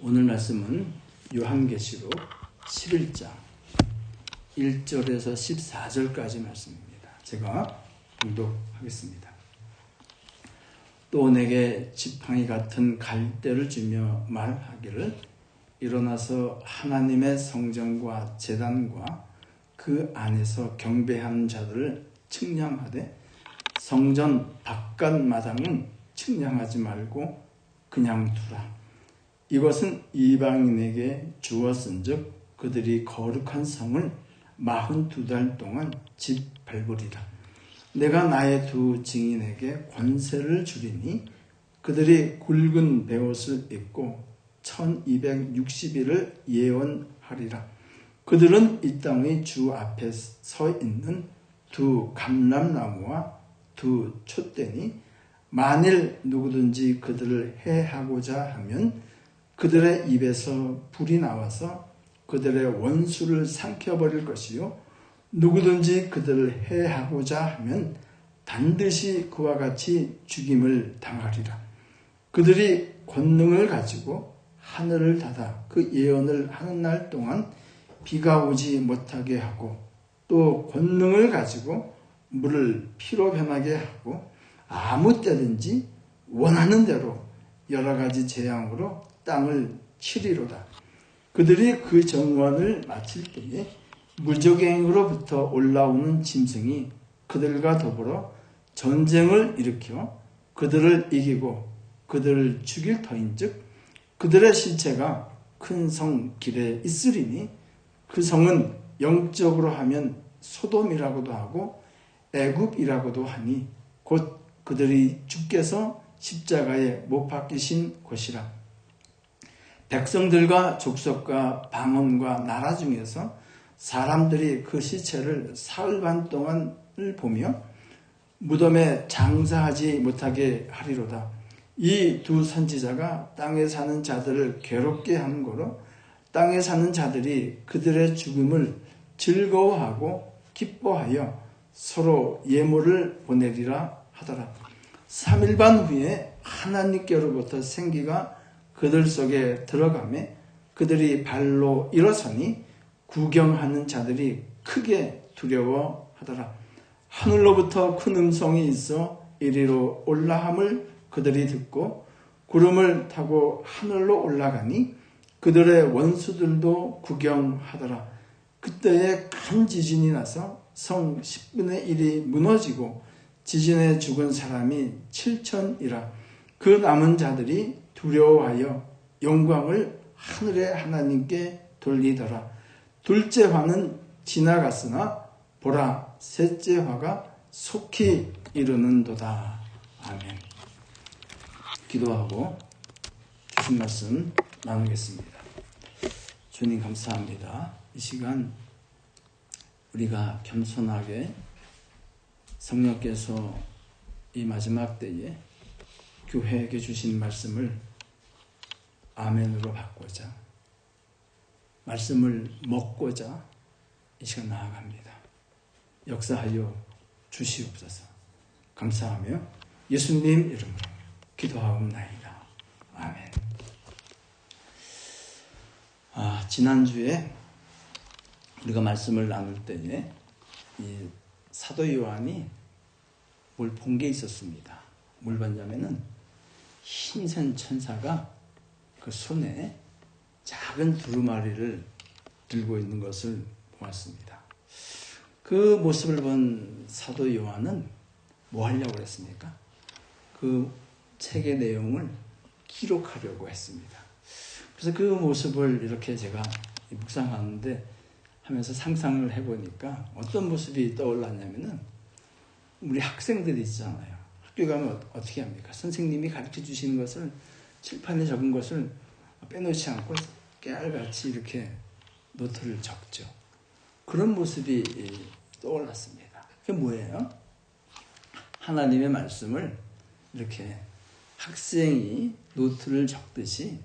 오늘 말씀은 요한계시록 11장 1절에서 14절까지 말씀입니다. 제가 봉독하겠습니다. 또 내게 지팡이 같은 갈대를 주며 말하기를 일어나서 하나님의 성전과 제단과 그 안에서 경배하는 자들을 측량하되 성전 바깥 마당은 측량하지 말고 그냥 두라. 이것은 이방인에게 주었은즉 그들이 거룩한 성을 42달 동안 짓밟으리라. 내가 나의 두 증인에게 권세를 주리니 그들이 굵은 베옷을 입고 1260일을 예언하리라. 그들은 이 땅의 주 앞에 서 있는 두 감람나무와 두 촛대니 만일 누구든지 그들을 해하고자 하면 그들의 입에서 불이 나와서 그들의 원수를 삼켜버릴 것이요 누구든지 그들을 해하고자 하면 반드시 그와 같이 죽임을 당하리라. 그들이 권능을 가지고 하늘을 닫아 그 예언을 하는 날 동안 비가 오지 못하게 하고 또 권능을 가지고 물을 피로 변하게 하고 아무 때든지 원하는 대로 여러 가지 재앙으로 땅을 치리로다. 그들이 그 정원을 마칠 때에 무적행으로부터 올라오는 짐승이 그들과 더불어 전쟁을 일으켜 그들을 이기고 그들을 죽일 터인즉 그들의 실체가 큰 성 길에 있으리니 그 성은 영적으로 하면 소돔이라고도 하고 애굽이라고도 하니 곧 그들이 주께서 십자가에 못 박히신 곳이라. 백성들과 족속과 방언과 나라 중에서 사람들이 그 시체를 사흘 반 동안을 보며 무덤에 장사하지 못하게 하리로다. 이 두 선지자가 땅에 사는 자들을 괴롭게 하는 거로 땅에 사는 자들이 그들의 죽음을 즐거워하고 기뻐하여 서로 예물을 보내리라 하더라. 3일 반 후에 하나님께로부터 생기가 그들 속에 들어가매 그들이 발로 일어서니 구경하는 자들이 크게 두려워하더라. 하늘로부터 큰 음성이 있어 이리로 올라함을 그들이 듣고 구름을 타고 하늘로 올라가니 그들의 원수들도 구경하더라. 그때에 큰 지진이 나서 성 10분의 1이 무너지고 지진에 죽은 사람이 7천이라. 그 남은 자들이 두려워하여 영광을 하늘의 하나님께 돌리더라. 둘째 화는 지나갔으나 보라 셋째 화가 속히 이르는도다. 아멘. 기도하고 주신 말씀 나누겠습니다. 주님 감사합니다. 이 시간 우리가 겸손하게 성령께서 이 마지막 때에 교회에게 주신 말씀을 아멘으로 받고자 말씀을 먹고자 이 시간 나아갑니다. 역사하여 주시옵소서. 감사하며 예수님 이름으로 기도하옵나이다. 아멘. 지난주에 우리가 말씀을 나눌 때에 이 사도 요한이 뭘 본 게 있었습니다. 뭘 봤냐면은 흰색 천사가 그 손에 작은 두루마리를 들고 있는 것을 보았습니다. 그 모습을 본 사도 요한은 뭐 하려고 그랬습니까? 그 책의 내용을 기록하려고 했습니다. 그래서 그 모습을 이렇게 제가 묵상하는데 하면서 상상을 해보니까 어떤 모습이 떠올랐냐면은 우리 학생들이 있잖아요. 학교 가면 어떻게 합니까? 선생님이 가르쳐 주시는 것을 칠판에 적은 것을 빼놓지 않고 깨알같이 이렇게 노트를 적죠. 그런 모습이 떠올랐습니다. 그게 뭐예요? 하나님의 말씀을 이렇게 학생이 노트를 적듯이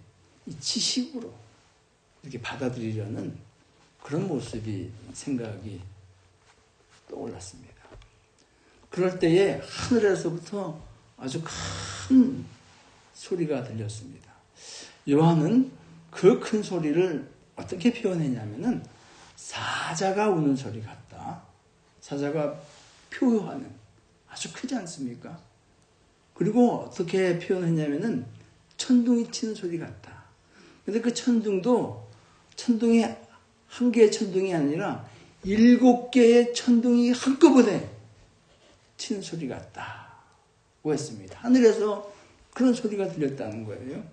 이 지식으로 이렇게 받아들이려는 그런 모습이 생각이 떠올랐습니다. 그럴 때에 하늘에서부터 아주 큰 소리가 들렸습니다. 요한은 그 큰 소리를 어떻게 표현했냐면은 사자가 우는 소리 같다. 사자가 표효하는 아주 크지 않습니까? 그리고 어떻게 표현했냐면은 천둥이 치는 소리 같다. 근데 그 천둥이 한 개의 천둥이 아니라 7개의 천둥이 한꺼번에 치는 소리 같다고 했습니다. 하늘에서 그런 소리가 들렸다는 거예요.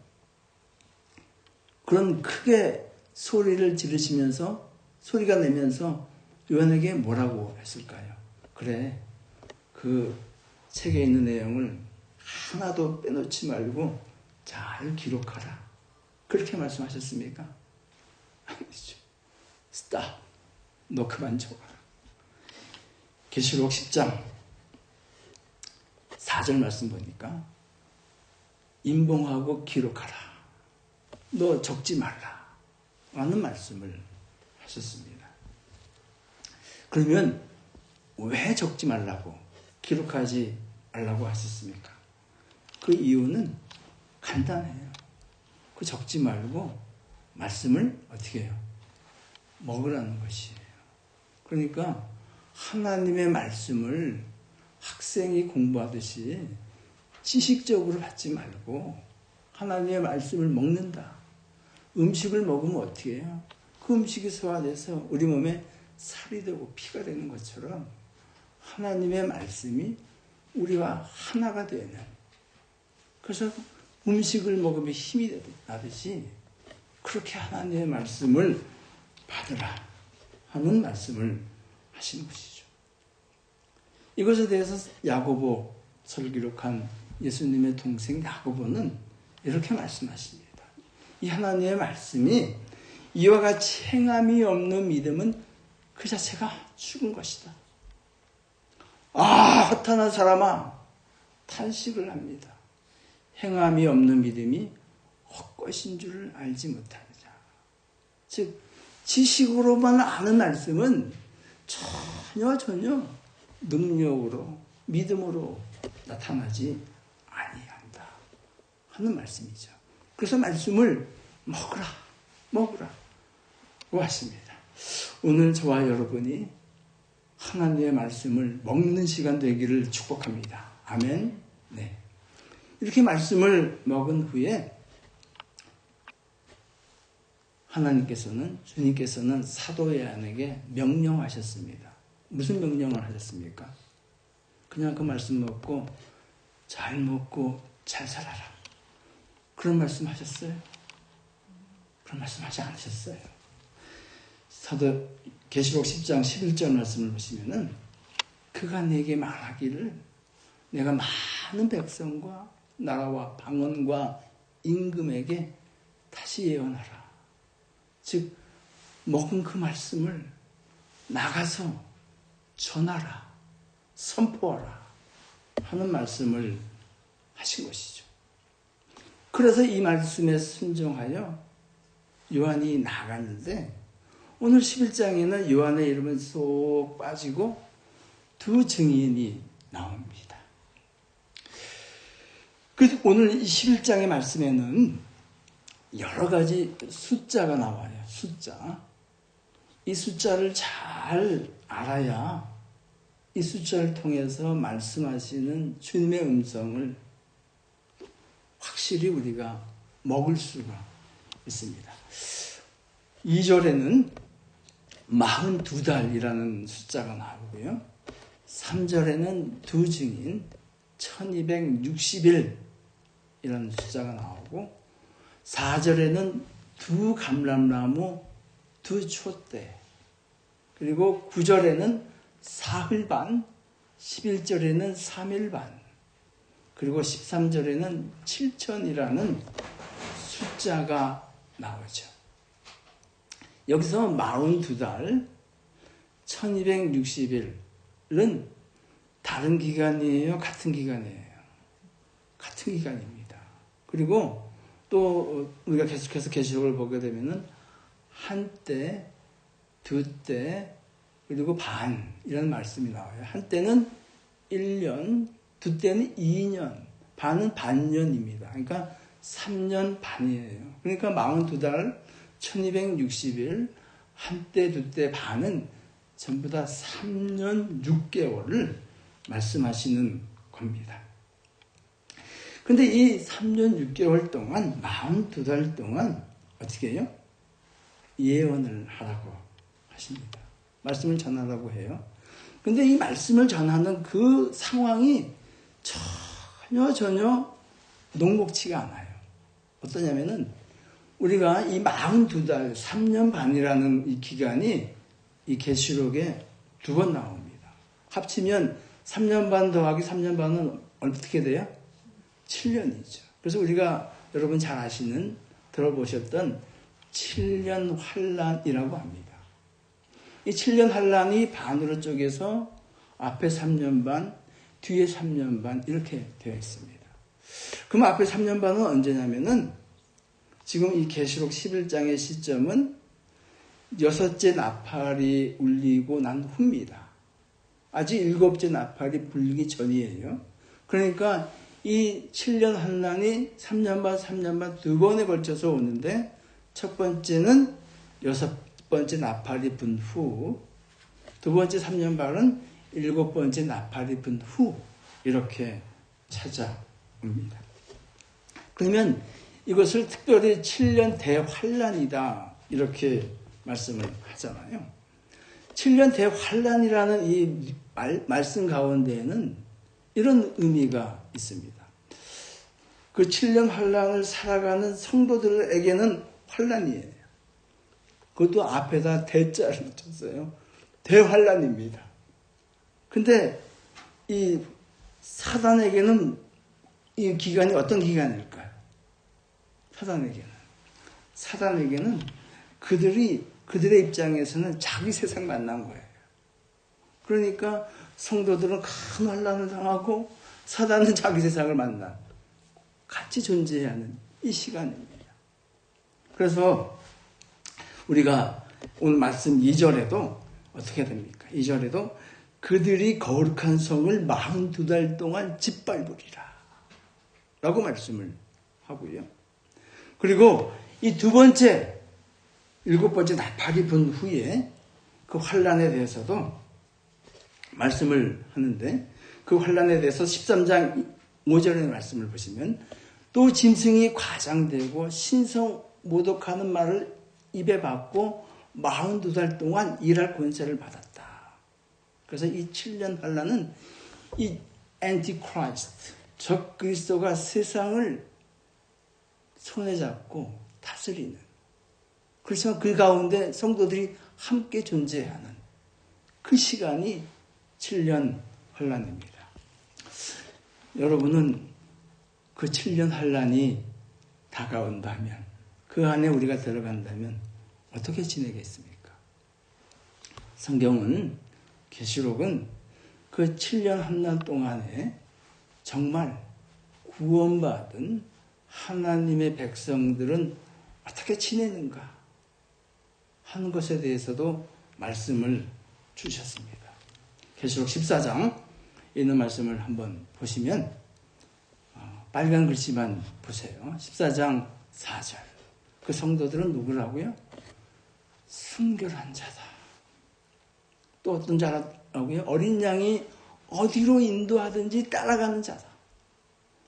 그런 크게 소리를 지르시면서 소리가 내면서 요한에게 뭐라고 했을까요? 그래, 그 책에 있는 내용을 하나도 빼놓지 말고 잘 기록하라. 그렇게 말씀하셨습니까? 아니죠. 스탑. 너 그만 적어라. 계시록 10장 4절 말씀 보니까 임봉하고 기록하라. 너 적지 말라. 라는 말씀을 하셨습니다. 그러면 왜 적지 말라고 기록하지 말라고 하셨습니까? 그 이유는 간단해요. 그 적지 말고 말씀을 어떻게 해요? 먹으라는 것이에요. 그러니까 하나님의 말씀을 학생이 공부하듯이 지식적으로 받지 말고 하나님의 말씀을 먹는다. 음식을 먹으면 어떻게 해요? 그 음식이 소화돼서 우리 몸에 살이 되고 피가 되는 것처럼 하나님의 말씀이 우리와 하나가 되는, 그래서 음식을 먹으면 힘이 나듯이 그렇게 하나님의 말씀을 받으라 하는 말씀을 하시는 것이죠. 이것에 대해서 야고보서를 기록한 예수님의 동생 야고보는 이렇게 말씀하십니다. 이 하나님의 말씀이 이와 같이 행함이 없는 믿음은 그 자체가 죽은 것이다. 아, 허탄한 사람아, 탄식을 합니다. 행함이 없는 믿음이 헛것인 줄을 알지 못하느냐. 즉 지식으로만 아는 말씀은 전혀 능력으로 믿음으로 나타나지 아니한다 하는 말씀이죠. 그래서 말씀을 먹으라 고 하십니다. 오늘 저와 여러분이 하나님의 말씀을 먹는 시간 되기를 축복합니다. 아멘. 네. 이렇게 말씀을 먹은 후에 주님께서는 사도 요한에게 명령하셨습니다. 무슨 명령을 하셨습니까? 그냥 그 말씀 먹고 잘 살아라. 그런 말씀 하셨어요? 그런 말씀 하지 않으셨어요? 계시록 10장 11절 말씀을 보시면은 그가 내게 말하기를 내가 많은 백성과 나라와 방언과 임금에게 다시 예언하라. 즉 먹은 그 말씀을 나가서 전하라, 선포하라 하는 말씀을 하신 것이죠. 그래서 이 말씀에 순종하여 요한이 나갔는데 오늘 11장에는 요한의 이름은 쏙 빠지고 두 증인이 나옵니다. 그래서 오늘 11장의 말씀에는 여러 가지 숫자가 나와요. 숫자. 이 숫자를 잘 알아야 이 숫자를 통해서 말씀하시는 주님의 음성을 확실히 우리가 먹을 수가 있습니다. 2절에는 42달이라는 숫자가 나오고요. 3절에는 두 증인 1260일이라는 숫자가 나오고 4절에는 두 감람나무 두 촛대, 그리고 9절에는 사흘 반, 11절에는 3일 반, 그리고 13절에는 7천이라는 숫자가 나오죠. 여기서 42달, 1260일은 다른 기간이에요? 같은 기간이에요? 같은 기간입니다. 그리고 또 우리가 계속해서 계시록을 보게 되면은 한때, 두때, 그리고 반이라는 말씀이 나와요. 한때는 1년, 두때는 2년, 반은 반년입니다. 그러니까 3년 반이에요. 그러니까 42달, 1260일, 한때, 두때 반은 전부 다 3년 6개월을 말씀하시는 겁니다. 근데 이 3년 6개월 동안, 42달 동안 어떻게 해요? 예언을 하라고 하십니다. 말씀을 전하라고 해요. 근데 이 말씀을 전하는 그 상황이 전혀 녹록치가 않아요. 어떠냐면은 우리가 이 42달, 3년 반이라는 이 기간이 이 계시록에 2번 나옵니다. 합치면 3년 반 더하기 3년 반은 어떻게 돼요? 7년이죠. 그래서 우리가 여러분 잘 아시는, 들어보셨던 7년 환란이라고 합니다. 이 7년 환란이 반으로 쪼개서 앞에 3년 반, 뒤에 3년 반 이렇게 되어 있습니다. 그럼 앞에 3년 반은 언제냐면은 지금 이 계시록 11장의 시점은 6째 나팔이 울리고 난 후입니다. 아직 7째 나팔이 불리기 전이에요. 그러니까 이 7년 환란이 3년 반, 3년 반 2번에 걸쳐서 오는데 첫 번째는 6번째 나팔이 분 후, 두 번째 3년 반은 7번째 나팔이 분 후 이렇게 찾아옵니다. 그러면 이것을 특별히 7년 대환란이다 이렇게 말씀을 하잖아요. 7년 대환란이라는 이 말씀 가운데에는 이런 의미가 있습니다. 그 7년 환란을 살아가는 성도들에게는 환란이에요. 그것도 앞에다 대자를 붙였어요. 대환란입니다. 근데 이 사단에게는 이 기간이 어떤 기간일까요? 사단에게는 그들의 입장에서는 자기 세상 만난 거예요. 그러니까 성도들은 큰 환란을 당하고 사단은 자기 세상을 만나 같이 존재해야 하는 이 시간입니다. 그래서 우리가 오늘 말씀 2절에도 어떻게 됩니까? 2절에도 그들이 거룩한 성을 42달 동안 짓밟으리라 라고 말씀을 하고요. 그리고 이 두 번째, 7번째 나팔이 분 후에 그 환란에 대해서도 말씀을 하는데 그 환란에 대해서 13장 5절의 말씀을 보시면 또 짐승이 과장되고 신성 모독하는 말을 입에 받고 42달 동안 일할 권세를 받았다. 그래서 이 7년 환란은 이 엔티크라이스트, 적 그리스도가 세상을 손에 잡고 다스리는, 그렇지만 그 가운데 성도들이 함께 존재하는 그 시간이 7년 환란입니다. 여러분은 그 7년 환란이 다가온다면, 그 안에 우리가 들어간다면 어떻게 지내겠습니까? 성경은, 계시록은 그 7년 환란 동안에 정말 구원받은 하나님의 백성들은 어떻게 지내는가 하는 것에 대해서도 말씀을 주셨습니다. 계시록 14장 있는 말씀을 한번 보시면 빨간 글씨만 보세요. 14장 4절. 그 성도들은 누구라고요? 순결한 자다. 또 어떤 자라고요? 어린 양이 어디로 인도하든지 따라가는 자다.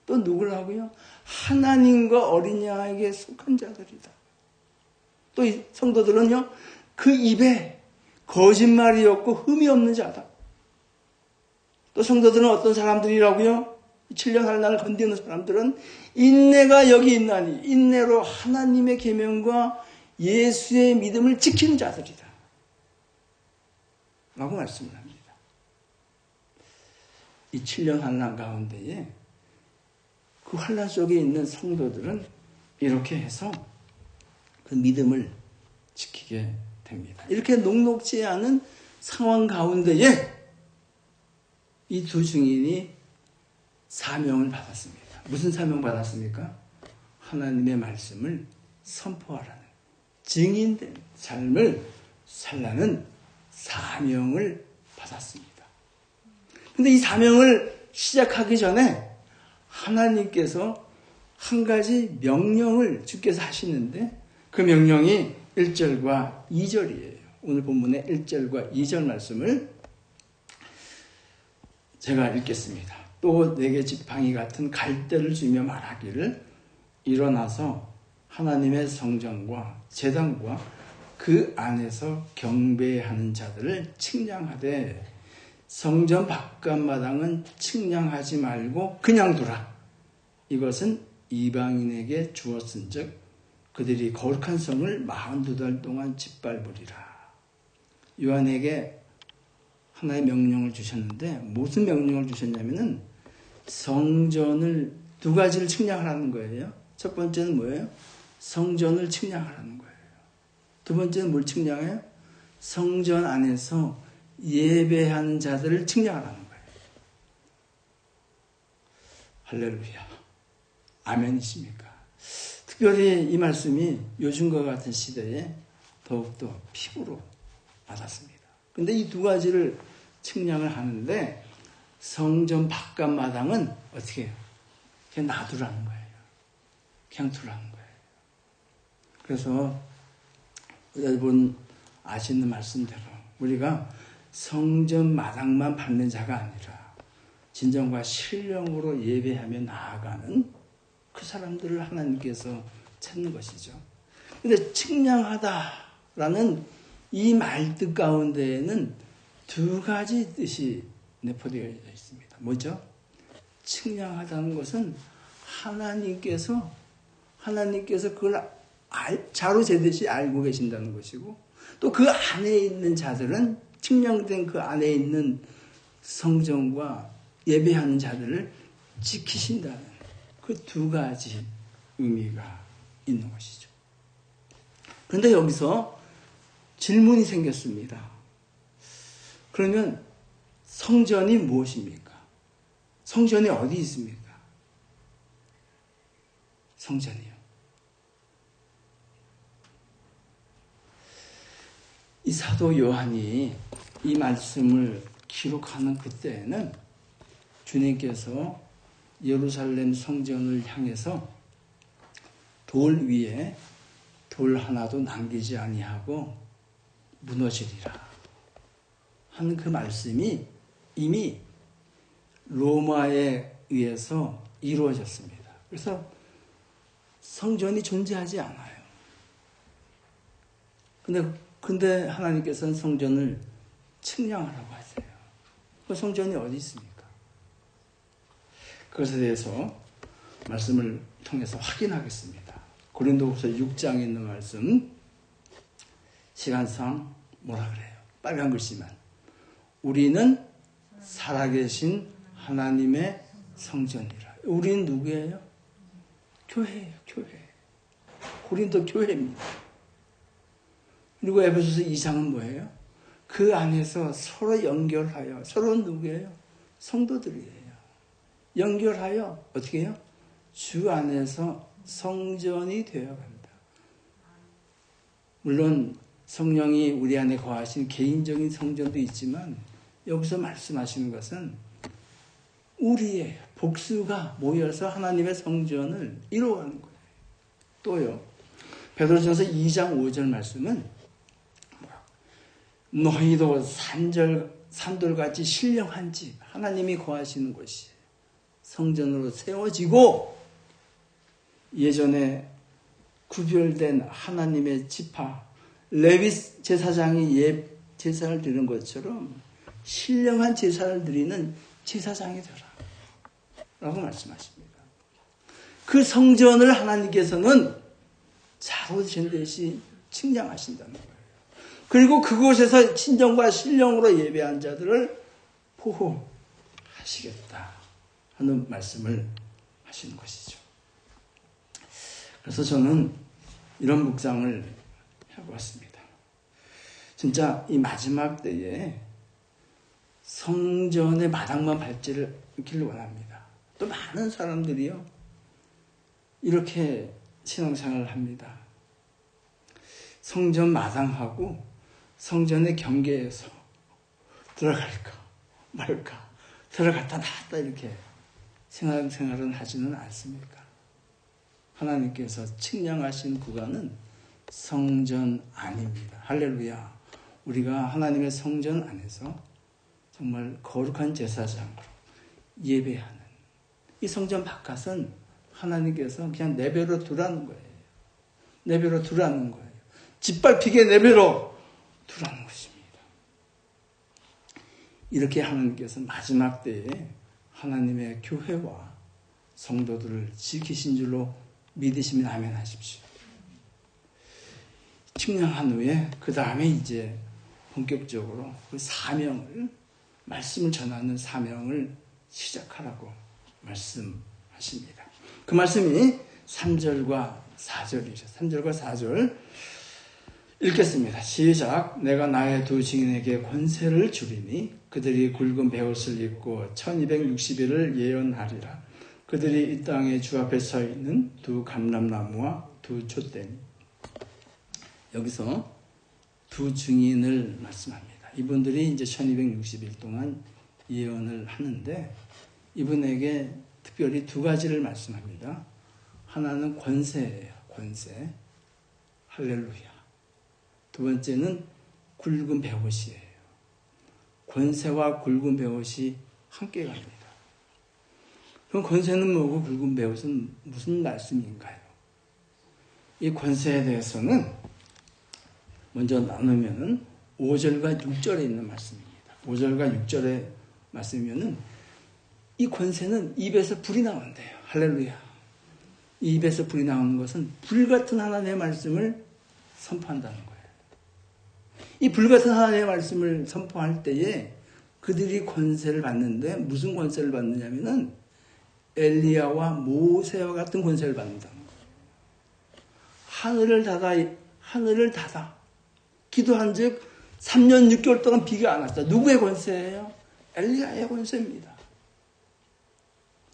또 누구라고요? 하나님과 어린 양에게 속한 자들이다. 또 이 성도들은요, 그 입에 거짓말이 없고 흠이 없는 자다. 또 성도들은 어떤 사람들이라고요? 7년 환난을 건디는 사람들은 인내가 여기 있나니 인내로 하나님의 계명과 예수의 믿음을 지키는 자들이다 라고 말씀을 합니다. 이 7년 환난 가운데에 그 환난 속에 있는 성도들은 이렇게 해서 그 믿음을 지키게 됩니다. 이렇게 녹록지 않은 상황 가운데에 이 두 증인이 사명을 받았습니다. 무슨 사명 받았습니까? 하나님의 말씀을 선포하라는, 증인된 삶을 살라는 사명을 받았습니다. 근데 이 사명을 시작하기 전에 하나님께서 한 가지 명령을 주께서 하시는데 그 명령이 1절과 2절이에요. 오늘 본문의 1절과 2절 말씀을 제가 읽겠습니다. 또 내게 지팡이 같은 갈대를 주며 말하기를 일어나서 하나님의 성전과 제단과 그 안에서 경배하는 자들을 칭량하되 성전 바깥마당은 칭량하지 말고 그냥 두라. 이것은 이방인에게 주었은즉 그들이 거룩한 성을 42달 동안 짓밟으리라. 요한에게 하나의 명령을 주셨는데 무슨 명령을 주셨냐면은 성전을 두 가지를 칭량하라는 거예요. 첫 번째는 뭐예요? 성전을 칭량하라는 거예요. 두 번째는 뭘 칭량해요? 성전 안에서 예배하는 자들을 칭량하라는 거예요. 할렐루야. 아멘이십니까? 특별히 이 말씀이 요즘과 같은 시대에 더욱더 피부로 와닿습니다. 근데 이 두 가지를 측량을 하는데 성전 바깥마당은 어떻게 해요? 그냥 놔두라는 거예요. 그냥 두라는 거예요. 그래서 여러분 아시는 말씀대로 우리가 성전 마당만 밟는 자가 아니라 진정과 신령으로 예배하며 나아가는 그 사람들을 하나님께서 찾는 것이죠. 근데 측량하다라는 이 말뜻 가운데에는 두 가지 뜻이 내포되어 있습니다. 뭐죠? 측량하다는 것은 하나님께서 그걸 자루재듯이 알고 계신다는 것이고 또 그 안에 있는 자들은 측량된 그 안에 있는 성전과 예배하는 자들을 지키신다는 그 두 가지 의미가 있는 것이죠. 그런데 여기서 질문이 생겼습니다. 그러면 성전이 무엇입니까? 성전이 어디 있습니까? 성전이요. 이 사도 요한이 이 말씀을 기록하는 그때에는 주님께서 예루살렘 성전을 향해서 돌 위에 돌 하나도 남기지 아니하고 무너지리라 하는 그 말씀이 이미 로마에 의해서 이루어졌습니다. 그래서 성전이 존재하지 않아요. 근데 하나님께서는 성전을 측량하라고 하세요. 그 성전이 어디 있습니까? 그것에 대해서 말씀을 통해서 확인하겠습니다. 고린도후서 6장에 있는 말씀, 시간상 뭐라 그래요? 빨간 글씨만. 우리는 살아계신 하나님의 성전이라. 우리는 누구예요? 교회예요, 교회. 고린도 교회입니다. 그리고 에베소서 2장은 뭐예요? 그 안에서 서로 연결하여, 서로는 누구예요? 성도들이에요. 연결하여 어떻게 해요? 주 안에서 성전이 되어간다. 물론 성령이 우리 안에 거하신 개인적인 성전도 있지만 여기서 말씀하시는 것은 우리의 복수가 모여서 하나님의 성전을 이루어가는 거예요. 또요. 베드로전서 2장 5절 말씀은 너희도 산돌같이 신령한 집, 하나님이 거하시는 곳이 성전으로 세워지고 예전에 구별된 하나님의 지파 레위 제사장이 제사를 드리는 것처럼 신령한 제사를 드리는 제사장이 되라 라고 말씀하십니다. 그 성전을 하나님께서는 자로재는 듯이 측량하신다는 거예요. 그리고 그곳에서 친정과 신령으로 예배한 자들을 보호하시겠다 하는 말씀을 하시는 것이죠. 그래서 저는 이런 묵상을 해보았습니다. 진짜 이 마지막 때에 성전의 마당만 밟지를 않기를 원합니다. 또 많은 사람들이요 이렇게 신앙생활을 합니다. 성전 마당하고 성전의 경계에서 들어갈까 말까 들어갔다 나왔다 이렇게 신앙생활은 하지는 않습니까? 하나님께서 측량하신 구간은 성전 안입니다. 할렐루야. 우리가 하나님의 성전 안에서 정말 거룩한 제사장으로 예배하는 이 성전 바깥은 하나님께서 그냥 내버려 두라는 거예요. 내버려 두라는 거예요. 짓밟히게 내버려 두라는 것입니다. 이렇게 하나님께서 마지막 때에 하나님의 교회와 성도들을 지키신 줄로 믿으시면 아멘 하십시오. 측량한 후에 그 다음에 이제 본격적으로 그 사명을, 말씀을 전하는 사명을 시작하라고 말씀하십니다. 그 말씀이 3절과 4절이죠. 3절과 4절 읽겠습니다. 시작. 내가 나의 두 증인에게 권세를 주리니 그들이 굵은 베옷을 입고 1260일을 예언하리라. 그들이 이 땅에 주 앞에 서 있는 두 감람나무와 두 촛대니. 여기서 두 증인을 말씀합니다. 이분들이 이제 1260일 동안 예언을 하는데 이분에게 특별히 두 가지를 말씀합니다. 하나는 권세예요. 권세. 할렐루야. 두 번째는 굵은 베옷이에요. 권세와 굵은 베옷이 함께 갑니다. 그럼 권세는 뭐고 굵은 베옷은 무슨 말씀인가요? 이 권세에 대해서는 먼저 나누면은 5절과 6절에 있는 말씀입니다. 5절과 6절의 말씀이면은 이 권세는 입에서 불이 나온대요. 할렐루야. 이 입에서 불이 나오는 것은 불같은 하나님의 말씀을 선포한다는 거예요. 이 불같은 하나님의 말씀을 선포할 때에 그들이 권세를 받는데 무슨 권세를 받느냐면은 엘리야와 모세와 같은 권세를 받는다는 거예요. 하늘을 닫아. 기도한 즉 3년 6개월 동안 비가 안 왔다. 누구의 권세예요? 엘리야의 권세입니다.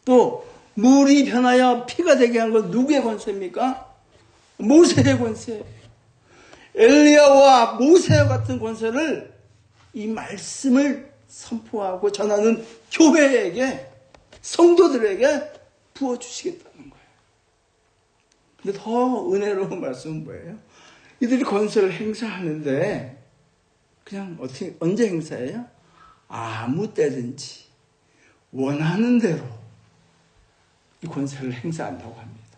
또 물이 변하여 피가 되게 한 건 누구의 권세입니까? 모세의 권세예요. 엘리야와 모세와 같은 권세를 이 말씀을 선포하고 전하는 교회에게 성도들에게 부어주시겠다는 거예요. 근데 더 은혜로운 말씀은 뭐예요? 이들이 권세를 행사하는데 그냥 언제 행사해요? 아무 때든지 원하는 대로 이 권세를 행사한다고 합니다.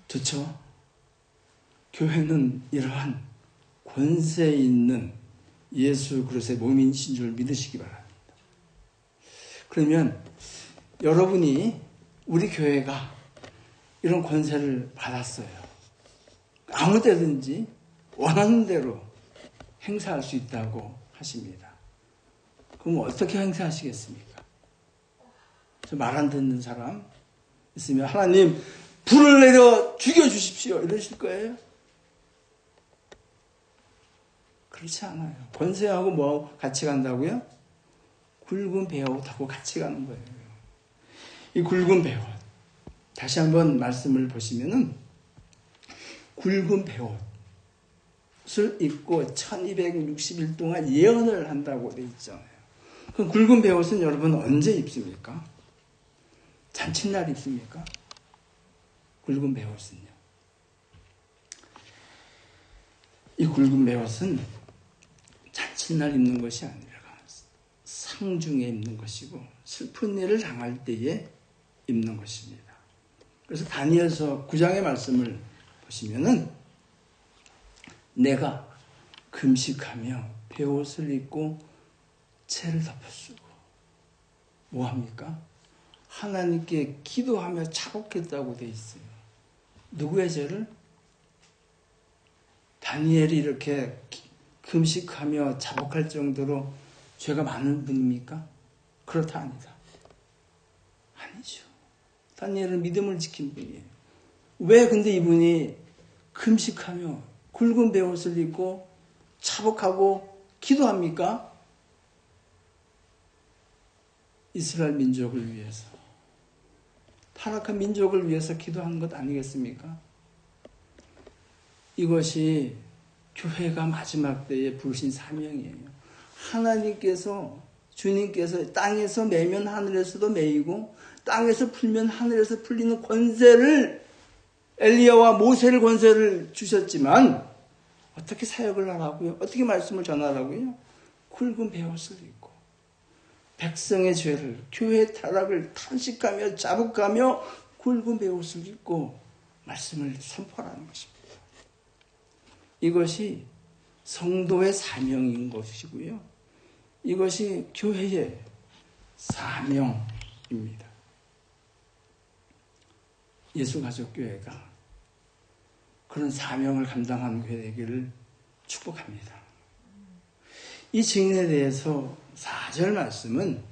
좋죠? 교회는 이러한 권세 있는 예수 그리스도의 몸이신 줄 믿으시기 바랍니다. 그러면 여러분이 우리 교회가 이런 권세를 받았어요. 아무 때든지 원하는 대로 행사할 수 있다고 하십니다. 그럼 어떻게 행사하시겠습니까? 저 말 안 듣는 사람 있으면 하나님 불을 내려 죽여주십시오 이러실 거예요? 그렇지 않아요. 권세하고 뭐 같이 간다고요? 굵은 베옷하고 같이 가는 거예요. 이 굵은 베옷. 다시 한번 말씀을 보시면은 굵은 베옷을 입고 1260일 동안 예언을 한다고 되어 있잖아요. 그럼 굵은 베옷은 여러분 언제 입습니까? 잔칫날 입습니까? 굵은 베옷은요. 이 굵은 베옷은 잔칫날 입는 것이 아니라 상중에 입는 것이고 슬픈 일을 당할 때에 입는 것입니다. 그래서 다니엘서 9장의 말씀을 보시면은 내가 금식하며 베옷을 입고 채를 덮어쓰고 뭐합니까? 하나님께 기도하며 자복했다고 되어 있어요. 누구의 죄를? 다니엘이 이렇게 금식하며 자복할 정도로 죄가 많은 분입니까? 그렇다 아니다. 아니죠. 다니엘은 믿음을 지킨 분이에요. 왜 근데 이분이 금식하며 굵은 베옷을 입고 자복하고 기도합니까? 이스라엘 민족을 위해서, 타락한 민족을 위해서 기도하는 것 아니겠습니까? 이것이 교회가 마지막 때에 부르신 사명이에요. 하나님께서, 주님께서 땅에서 매면 하늘에서도 매이고 땅에서 풀면 하늘에서 풀리는 권세를, 엘리야와 모세를 권세를 주셨지만 어떻게 사역을 하라고요? 어떻게 말씀을 전하라고요? 굵은 베옷을 입고 백성의 죄를, 교회의 타락을 탄식하며 자복하며 굵은 베옷을 입고 말씀을 선포하는 것입니다. 이것이 성도의 사명인 것이고요. 이것이 교회의 사명입니다. 예수가족교회가 그런 사명을 감당하는 교회 되기를 축복합니다. 이 증인에 대해서 4절 말씀은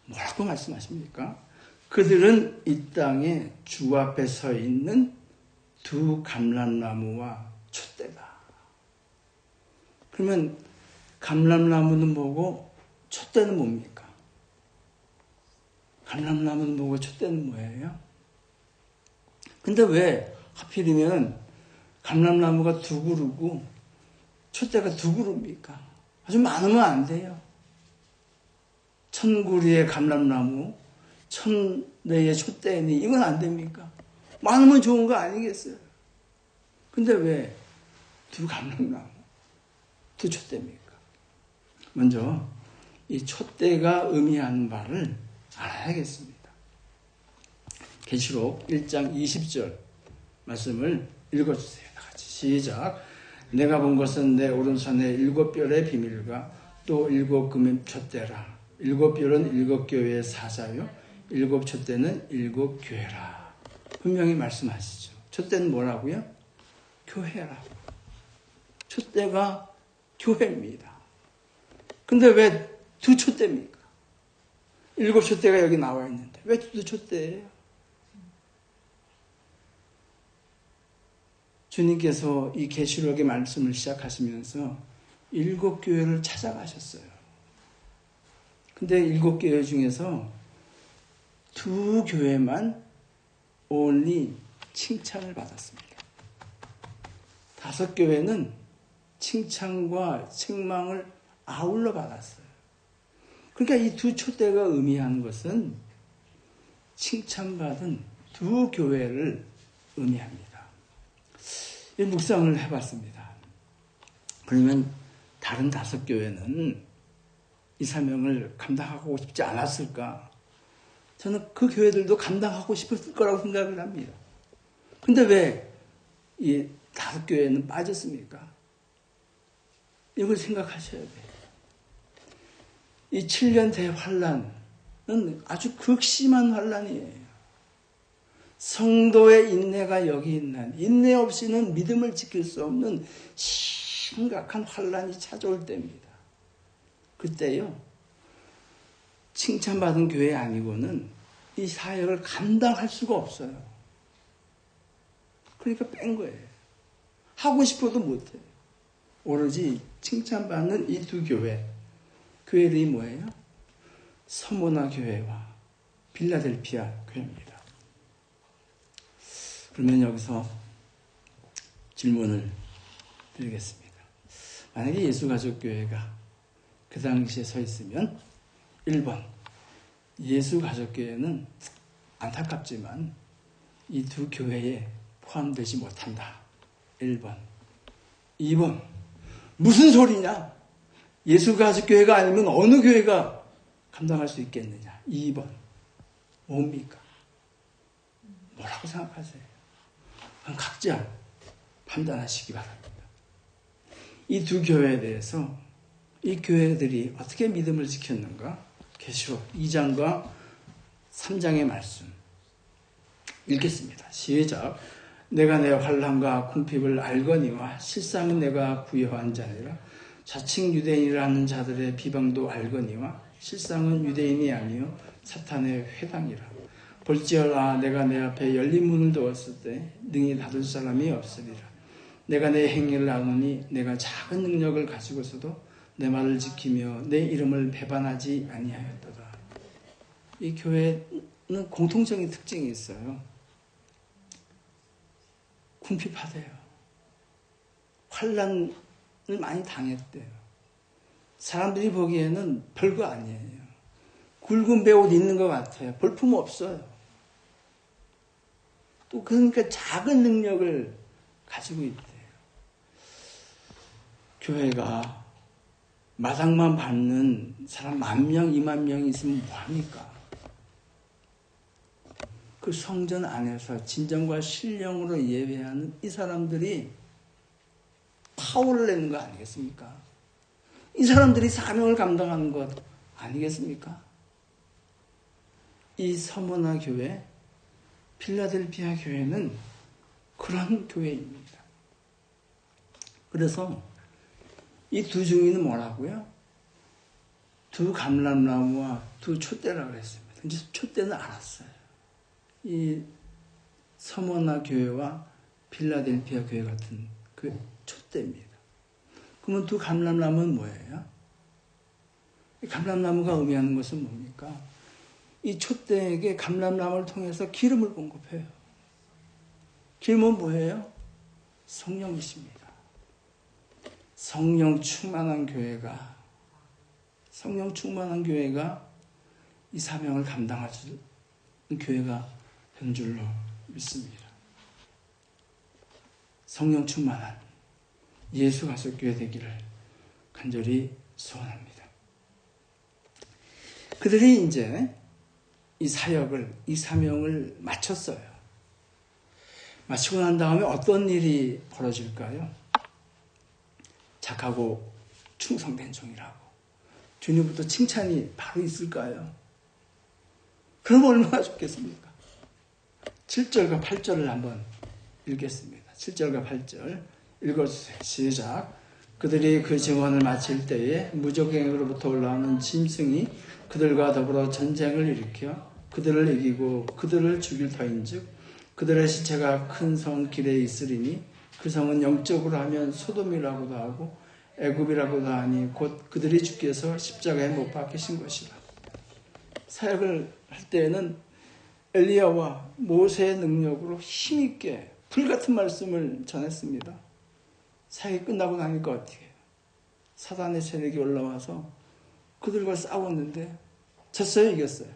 뭐라고 말씀하십니까? 그들은 이 땅에 주 앞에 서 있는 두 감람나무와 촛대다. 그러면 감람나무는 뭐고 촛대는 뭡니까? 감람나무는 뭐고 촛대는 뭐예요? 근데 왜 하필이면 감람나무가 두 그루고 촛대가 두 그루입니까? 아주 많으면 안 돼요. 1000그루의 감람나무, 1000대의 촛대니 이건 안 됩니까? 많으면 좋은 거 아니겠어요? 근데 왜 두 감람나무, 두 촛대입니까? 먼저 이 촛대가 의미하는 바를 알아야겠습니다. 계시록 1장 20절 말씀을 읽어주세요. 다 같이 시작. 내가 본 것은 내 오른손에 7별의 비밀과 또 7금의 촛대라. 7별은 7교회의 사자요 7 촛대는 7교회라. 분명히 말씀하시죠. 촛대는 뭐라고요? 교회라고. 촛대가 교회입니다. 근데 왜 두 촛대입니까? 7 촛대가 여기 나와 있는데 왜 두 촛대예요? 주님께서 이 계시록의 말씀을 시작하시면서 7교회를 찾아가셨어요. 근데 7교회 중에서 2 교회만 only 칭찬을 받았습니다. 5 교회는 칭찬과 책망을 아울러 받았어요. 그러니까 이 두 촛대가 의미하는 것은 칭찬받은 2 교회를 의미합니다. 이 묵상을 해봤습니다. 그러면 다른 5 교회는 이 사명을 감당하고 싶지 않았을까? 저는 그 교회들도 감당하고 싶었을 거라고 생각을 합니다. 근데 왜 이 5 교회는 빠졌습니까? 이걸 생각하셔야 돼요. 이 7년 대환란은 아주 극심한 환란이에요. 성도의 인내가 여기 있는, 인내 없이는 믿음을 지킬 수 없는 심각한 환란이 찾아올 때입니다. 그때요, 칭찬받은 교회 아니고는 이 사역을 감당할 수가 없어요. 그러니까 뺀 거예요. 하고 싶어도 못해요. 오로지 칭찬받는 이 2 교회, 교회들이 뭐예요? 서모나 교회와 빌라델피아 교회입니다. 그러면 여기서 질문을 드리겠습니다. 만약에 예수가족교회가 그 당시에 서 있으면 1번, 예수가족교회는 안타깝지만 이 2 교회에 포함되지 못한다. 1번. 2번, 무슨 소리냐? 예수가족교회가 아니면 어느 교회가 감당할 수 있겠느냐? 2번, 뭡니까? 뭐라고 생각하세요? 그럼 각자 판단하시기 바랍니다. 이 2 교회에 대해서 이 교회들이 어떻게 믿음을 지켰는가? 계시록 2장과 3장의 말씀 읽겠습니다. 시작. 내가 내 환난과 궁핍을 알거니와 실상은 내가 부여한 자니라. 자칭 유대인이라는 자들의 비방도 알거니와 실상은 유대인이 아니요 사탄의 회당이라. 볼지어라 내가 내 앞에 열린 문을 두었을 때 능히 닫을 사람이 없으리라. 내가 내 행위를 아노니 내가 작은 능력을 가지고서도 내 말을 지키며 내 이름을 배반하지 아니하였도다. 이 교회는 공통적인 특징이 있어요. 궁핍하대요. 환난을 많이 당했대요. 사람들이 보기에는 별거 아니에요. 굵은 배옷 있는 것 같아요. 볼품 없어요. 또 그러니까 작은 능력을 가지고 있대요. 교회가 마당만 받는 사람 10,000명, 20,000명이 있으면 뭐합니까? 그 성전 안에서 진정과 신령으로 예배하는 이 사람들이 파워를 내는 거 아니겠습니까? 이 사람들이 사명을 감당하는 것 아니겠습니까? 이 서머나 교회, 필라델피아 교회는 그런 교회입니다. 그래서 이 두 증인은 뭐라고요? 두 감람나무와 두 촛대라고 그랬습니다. 이제 촛대는 알았어요. 이 서머나 교회와 필라델피아 교회 같은 그 촛대입니다. 그러면 두 감람나무는 뭐예요? 이 감람나무가 의미하는 것은 뭡니까? 이 촛대에게 감람나무를 통해서 기름을 공급해요. 기름은 뭐예요? 성령이십니다. 성령 충만한 교회가 이 사명을 감당할 수 있는 교회가 된 줄로 믿습니다. 성령 충만한 예수 가족교회 되기를 간절히 소원합니다. 그들이 이제 이 사역을, 이 사명을 마쳤어요. 마치고 난 다음에 어떤 일이 벌어질까요? 착하고 충성된 종이라고 주님부터 칭찬이 바로 있을까요? 그럼 얼마나 좋겠습니까? 7절과 8절을 한번 읽겠습니다. 7절과 8절 읽어주세요. 시작. 그들이 그 증언을 마칠 때에 무적행으로부터 올라오는 짐승이 그들과 더불어 전쟁을 일으켜 그들을 이기고 그들을 죽일 터인즉 그들의 시체가 큰 성 길에 있으리니 그 성은 영적으로 하면 소돔이라고도 하고 애굽이라고도 하니 곧 그들이 주께서 십자가에 못 박히신 것이라. 사역을 할 때에는 엘리야와 모세의 능력으로 힘있게 불같은 말씀을 전했습니다. 사역이 끝나고 나니까 어떻게 해요? 사단의 세력이 올라와서 그들과 싸웠는데 졌어요? 이겼어요?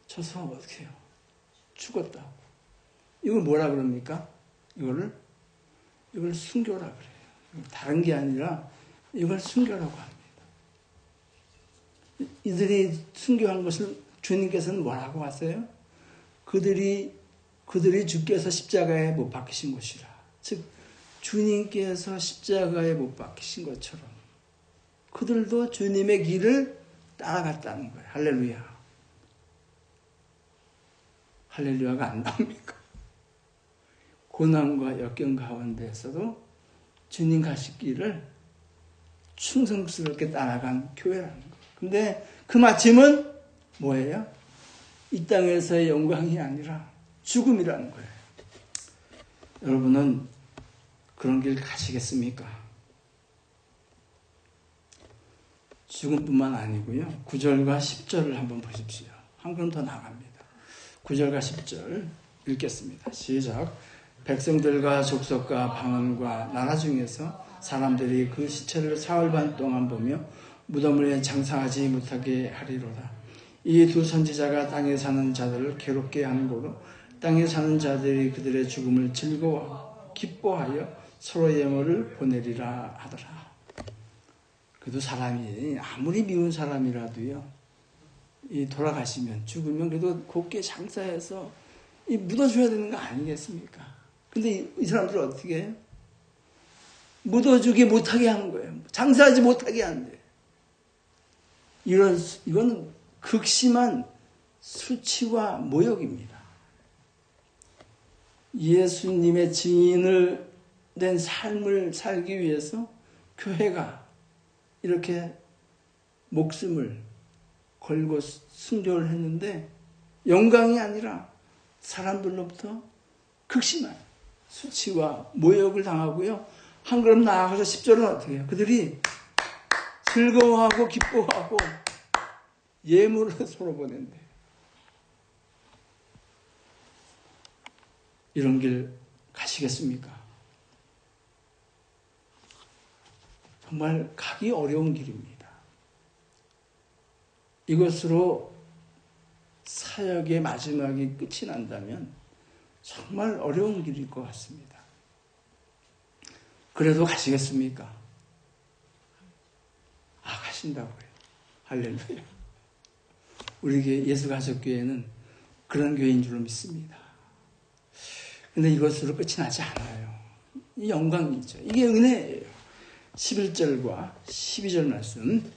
져서 어떻게 해요? 죽었다. 이걸 뭐라 그럽니까? 이걸 순교라 그래요. 다른 게 아니라 이걸 순교라고 합니다. 이들이 순교한 것을 주님께서는 뭐라고 하세요? 그들이 주께서 십자가에 못 박히신 것이라. 즉 주님께서 십자가에 못 박히신 것처럼 그들도 주님의 길을 따라갔다는 거예요. 할렐루야. 할렐루야가 안 나옵니까? 고난과 역경 가운데에서도 주님 가실 길을 충성스럽게 따라간 교회라는 거예요. 근데 그 마침은 뭐예요? 이 땅에서의 영광이 아니라 죽음이라는 거예요. 여러분은 그런 길 가시겠습니까? 죽음뿐만 아니고요. 9절과 10절을 한번 보십시오. 한 걸음 더 나갑니다. 9절과 10절 읽겠습니다. 시작. 백성들과 족속과 방언과 나라 중에서 사람들이 그 시체를 사흘 반 동안 보며 무덤을 장사하지 못하게 하리로다. 이 두 선지자가 땅에 사는 자들을 괴롭게 하는 고로 땅에 사는 자들이 그들의 죽음을 즐거워하고 기뻐하여 서로 예물을 보내리라 하더라. 그래도 사람이 아무리 미운 사람이라도요, 이 돌아가시면 죽으면 그래도 곱게 장사해서 이 묻어줘야 되는 거 아니겠습니까? 근데 이 사람들은 어떻게 해요? 묻어주게 못하게 하는 거예요. 장사하지 못하게 하는데. 이건 극심한 수치와 모욕입니다. 예수님의 증인을 된 삶을 살기 위해서 교회가 이렇게 목숨을 걸고 순교를 했는데 영광이 아니라 사람들로부터 극심한 수치와 모욕을 당하고요. 한 걸음 나아가서 10절은 어떻게 해요? 그들이 즐거워하고 기뻐하고 예물을 서로 보낸대. 이런 길 가시겠습니까? 정말 가기 어려운 길입니다. 이것으로 사역의 마지막이 끝이 난다면 정말 어려운 길일 것 같습니다. 그래도 가시겠습니까? 가신다고요. 할렐루야. 우리 교회 예수가족교회는 그런 교회인 줄로 믿습니다. 근데 이것으로 끝이 나지 않아요. 이 영광이죠. 이게 은혜예요. 11절과 12절 말씀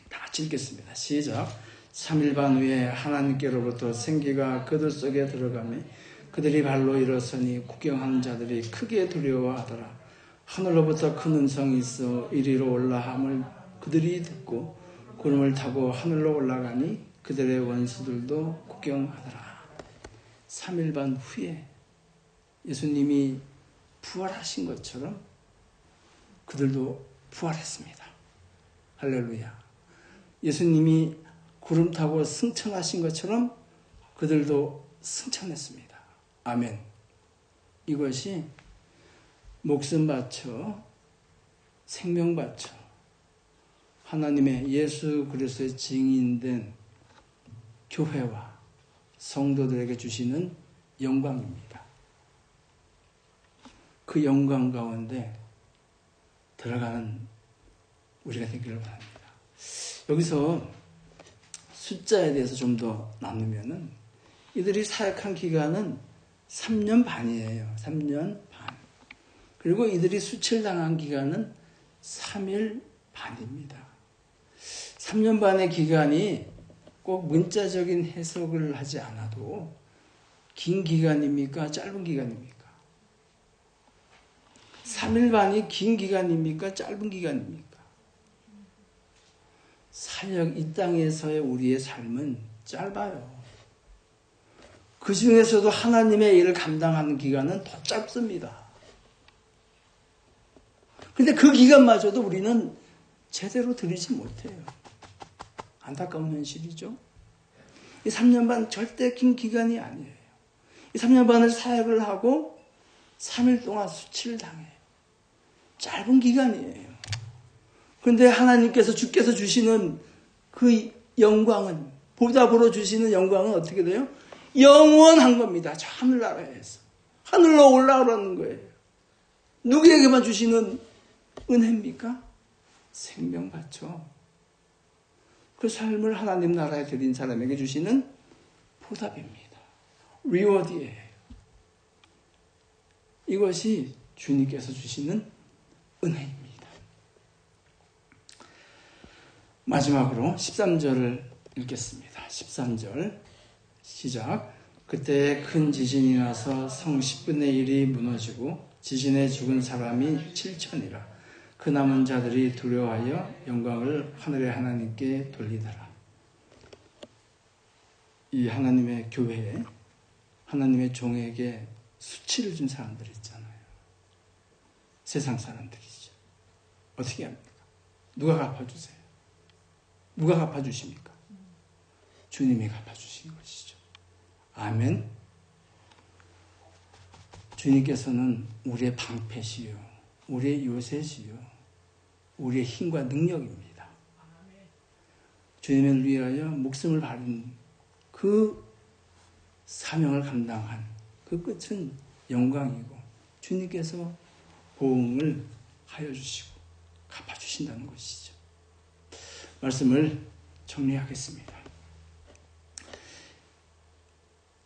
다 같이 읽겠습니다. 시작. 3일 반 후에 하나님께로부터 생기가 그들 속에 들어가며 그들이 발로 일어서니 구경하는 자들이 크게 두려워하더라. 하늘로부터 큰 음성이 있어 이리로 올라함을 그들이 듣고 구름을 타고 하늘로 올라가니 그들의 원수들도 구경하더라. 3일 반 후에 예수님이 부활하신 것처럼 그들도 부활했습니다. 할렐루야. 예수님이 구름 타고 승천하신 것처럼 그들도 승천했습니다. 아멘. 이것이 목숨 바쳐 생명 바쳐 하나님의 예수 그리스도의 증인된 교회와 성도들에게 주시는 영광입니다. 그 영광 가운데 들어가는 우리가 되기를 바랍니다. 여기서 숫자에 대해서 좀 더 나누면은 이들이 사역한 기간은 3년 반이에요. 3년 반. 그리고 이들이 수칠당한 기간은 3일 반입니다. 3년 반의 기간이 꼭 문자적인 해석을 하지 않아도 긴 기간입니까? 짧은 기간입니까? 3일 반이 긴 기간입니까? 짧은 기간입니까? 사역 이 땅에서의 우리의 삶은 짧아요. 그 중에서도 하나님의 일을 감당하는 기간은 더 짧습니다. 근데 그 기간마저도 우리는 제대로 드리지 못해요. 안타까운 현실이죠. 이 3년 반 절대 긴 기간이 아니에요. 이 3년 반을 사역을 하고 3일 동안 수치를 당해요. 짧은 기간이에요. 그런데 하나님께서 주께서 주시는 그 영광은, 보답으로 주시는 영광은 어떻게 돼요? 영원한 겁니다. 저 하늘나라에서. 하늘로 올라오라는 거예요. 누구에게만 주시는 은혜입니까? 생명 바쳐. 그 삶을 하나님 나라에 드린 사람에게 주시는 보답입니다. 리워드예요. 이것이 주님께서 주시는 은혜입니다. 마지막으로 13절을 읽겠습니다. 13절 시작. 그때 큰 지진이 나서 성 10분의 1이 무너지고 지진에 죽은 사람이 7천이라. 그 남은 자들이 두려워하여 영광을 하늘의 하나님께 돌리더라. 이 하나님의 교회에 하나님의 종에게 수치를 준 사람들이 있잖아요. 세상 사람들이죠. 어떻게 합니까? 누가 갚아주세요? 누가 갚아주십니까? 주님이 갚아주신 것이죠. 아멘. 주님께서는 우리의 방패시요, 우리의 요새시요, 우리의 힘과 능력입니다. 주님을 위하여 목숨을 바른 그 사명을 감당한 그 끝은 영광이고 주님께서 보응을 하여 주시고 갚아주신다는 것이죠. 말씀을 정리하겠습니다.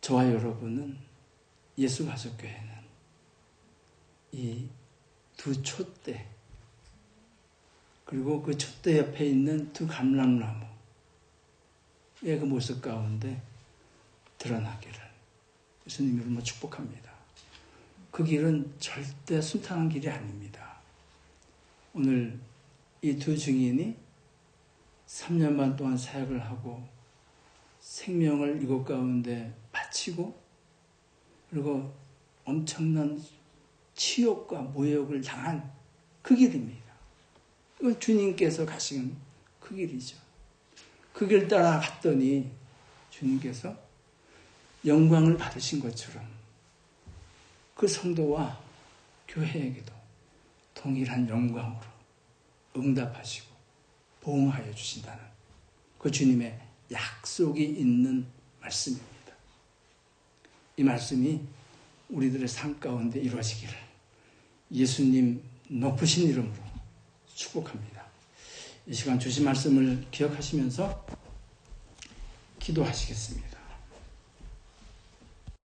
저와 여러분은 예수가족교회는 이 두 촛대 그리고 그 촛대 옆에 있는 두 감람나무의 그 모습 가운데 드러나기를 예수님 이름으로 축복합니다. 그 길은 절대 순탄한 길이 아닙니다. 오늘 이 두 증인이 3년 반 동안 사역을 하고 생명을 이곳 가운데 바치고 그리고 엄청난 치욕과 모욕을 당한 그 길입니다. 이건 주님께서 가신 그 길이죠. 그 길 따라 갔더니 주님께서 영광을 받으신 것처럼 그 성도와 교회에게도 동일한 영광으로 응답하시고 보응하여 주신다는 그 주님의 약속이 있는 말씀입니다. 이 말씀이 우리들의 삶 가운데 이루어지기를 예수님 높으신 이름으로 축복합니다. 이 시간 주신 말씀을 기억하시면서 기도하시겠습니다.